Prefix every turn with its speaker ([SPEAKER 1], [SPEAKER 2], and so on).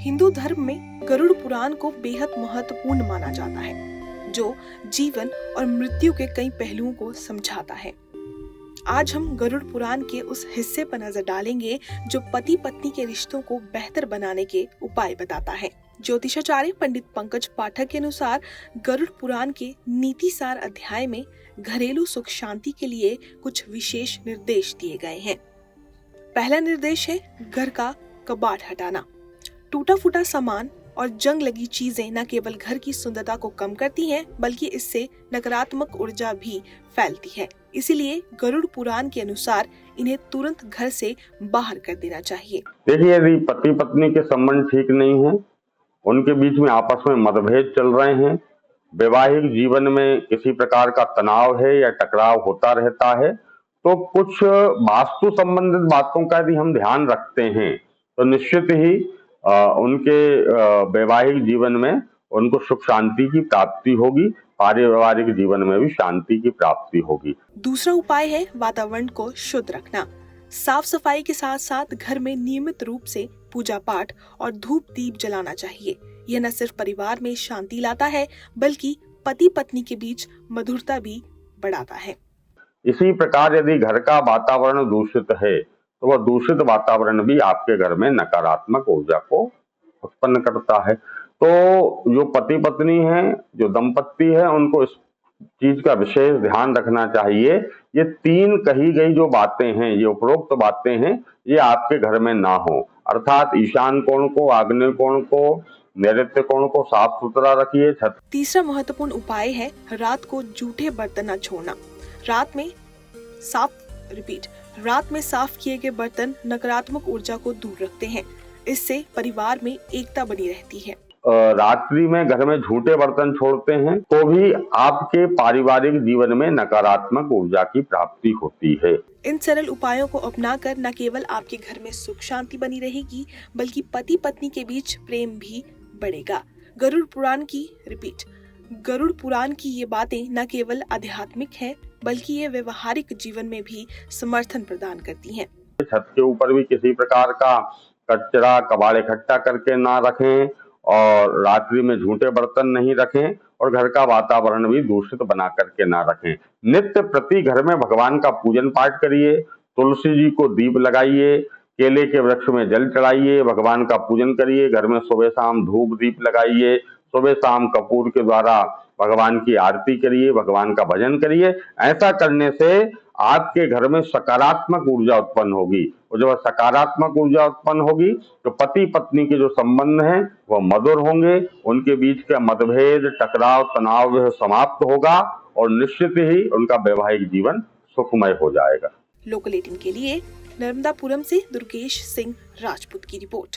[SPEAKER 1] हिंदू धर्म में गरुड़ पुराण को बेहद महत्वपूर्ण माना जाता है, जो जीवन और मृत्यु के कई पहलुओं को समझाता है। आज हम गरुड़ पुराण के उस हिस्से पर नजर डालेंगे जो पति पत्नी के रिश्तों को बेहतर बनाने के उपाय बताता है। ज्योतिषाचार्य पंडित पंकज पाठक के अनुसार गरुड़ पुराण के नीतिसार अध्याय में घरेलू सुख शांति के लिए कुछ विशेष निर्देश दिए गए हैं। पहला निर्देश है घर का कबाड़ हटाना। टूटा फूटा सामान और जंग लगी चीजें न केवल घर की सुंदरता को कम करती हैं, बल्कि इससे नकारात्मक ऊर्जा भी फैलती है। इसीलिए गरुड़ पुराण के अनुसार इन्हें तुरंत घर से बाहर कर देना चाहिए।
[SPEAKER 2] देखिए, यदि पति पत्नी के संबंध ठीक नहीं है, उनके बीच में आपस में मतभेद चल रहे हैं, वैवाहिक जीवन में किसी प्रकार का तनाव है या टकराव होता रहता है, तो कुछ वास्तु संबंधित बातों का यदि हम ध्यान रखते हैं तो निश्चित ही उनके वैवाहिक जीवन में उनको सुख शांति की प्राप्ति होगी, पारिवारिक जीवन में भी शांति की प्राप्ति होगी।
[SPEAKER 1] दूसरा उपाय है वातावरण को शुद्ध रखना। साफ सफाई के साथ साथ घर में नियमित रूप से पूजा पाठ और धूप दीप जलाना चाहिए। यह न सिर्फ परिवार में शांति लाता है, बल्कि पति पत्नी के बीच मधुरता भी बढ़ाता है।
[SPEAKER 2] इसी प्रकार यदि घर का वातावरण दूषित है तो वह दूषित वातावरण भी आपके घर में नकारात्मक ऊर्जा को उत्पन्न करता है। तो जो पति पत्नी है, जो दंपत्ति है, उनको इस चीज का विशेष ध्यान रखना चाहिए। ये तीन कही गई जो बातें हैं, ये उपरोक्त बातें हैं, ये आपके घर में ना हो। अर्थात ईशान कोण को, आग्नेय कोण को, नैऋत्य कोण को साफ सुथरा रखिए।
[SPEAKER 1] तीसरा महत्वपूर्ण उपाय है रात को जूठे बर्तन न छोड़ना। रात में साफ किए गए बर्तन नकारात्मक ऊर्जा को दूर रखते हैं। इससे परिवार में एकता बनी रहती है।
[SPEAKER 2] रात्रि में घर में झूठे बर्तन छोड़ते हैं तो भी आपके पारिवारिक जीवन में नकारात्मक ऊर्जा की प्राप्ति होती है।
[SPEAKER 1] इन सरल उपायों को अपनाकर न केवल आपके घर में सुख शांति बनी रहेगी, बल्कि पति पत्नी के बीच प्रेम भी बढ़ेगा। गरुड़ पुराण की ये बातें न केवल आध्यात्मिक हैं, बल्कि ये व्यवहारिक जीवन में भी समर्थन प्रदान करती हैं।
[SPEAKER 2] छत के ऊपर भी किसी प्रकार का कचरा कबाड़ इकट्ठा करके ना रखें और रात्रि में झूठे बर्तन नहीं रखें और घर का वातावरण भी दूषित बना करके ना रखें। नित्य प्रति घर में भगवान का पूजन पाठ करिए, तुलसी जी को दीप लगाइए, केले के वृक्ष में जल चढ़ाइए, भगवान का पूजन करिए, घर में सुबह शाम धूप दीप लगाइए, सुबह शाम कपूर के द्वारा भगवान की आरती करिए, भगवान का भजन करिए। ऐसा करने से आपके घर में सकारात्मक ऊर्जा उत्पन्न होगी और जब सकारात्मक ऊर्जा उत्पन्न होगी तो पति पत्नी के जो संबंध हैं वह मधुर होंगे, उनके बीच का मतभेद, टकराव, तनाव वह समाप्त होगा और निश्चित ही उनका वैवाहिक जीवन सुखमय हो जाएगा।
[SPEAKER 1] लोकल 18 के लिए नर्मदापुरम से दुर्गेश सिंह राजपूत की रिपोर्ट।